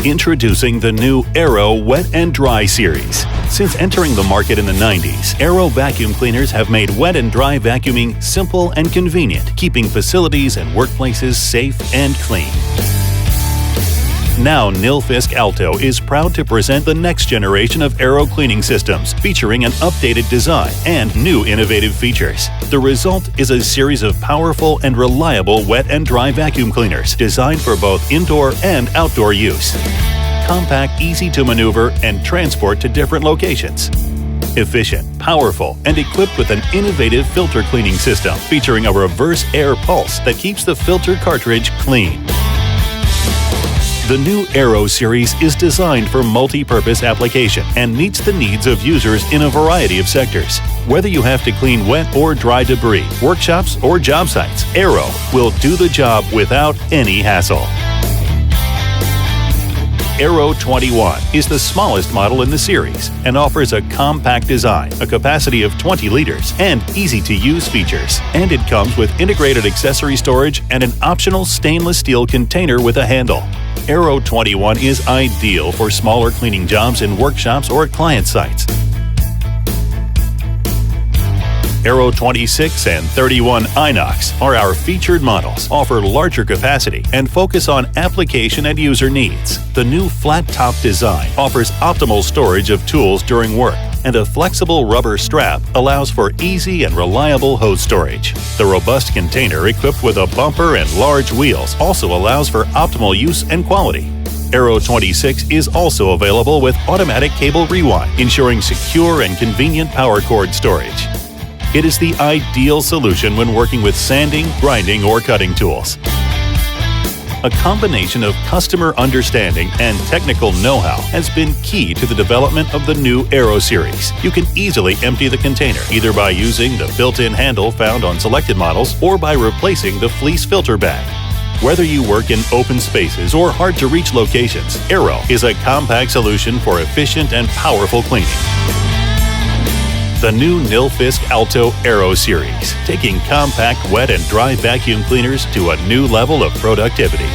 Introducing the new AERO Wet and Dry series. Since entering the market in the 90s, AERO vacuum cleaners have made wet and dry vacuuming simple and convenient, keeping facilities and workplaces safe and clean. Now Nilfisk Alto is proud to present the next generation of AERO cleaning systems, featuring an updated design and new innovative features. The result is a series of powerful and reliable wet and dry vacuum cleaners designed for both indoor and outdoor use. Compact, easy to maneuver and transport to different locations. Efficient, powerful, and equipped with an innovative filter cleaning system featuring a reverse air pulse that keeps the filter cartridge clean. The new AERO series is designed for multi-purpose application and meets the needs of users in a variety of sectors. Whether you have to clean wet or dry debris, workshops, or job sites, AERO will do the job without any hassle. AERO 21 is the smallest model in the series and offers a compact design, a capacity of 20 liters, and easy-to-use features. And it comes with integrated accessory storage and an optional stainless steel container with a handle. AERO 21 is ideal for smaller cleaning jobs in workshops or at client sites. AERO 26 and 31 Inox are our featured models, offer larger capacity, and focus on application and user needs. The new flat-top design offers optimal storage of tools during work, and a flexible rubber strap allows for easy and reliable hose storage. The robust container equipped with a bumper and large wheels also allows for optimal use and quality. AERO 26 is also available with automatic cable rewind, ensuring secure and convenient power cord storage. It is the ideal solution when working with sanding, grinding, or cutting tools. A combination of customer understanding and technical know-how has been key to the development of the new AERO series. You can easily empty the container, either by using the built-in handle found on selected models or by replacing the fleece filter bag. Whether you work in open spaces or hard-to-reach locations, AERO is a compact solution for efficient and powerful cleaning. The new Nilfisk Alto AERO series, taking compact wet and dry vacuum cleaners to a new level of productivity.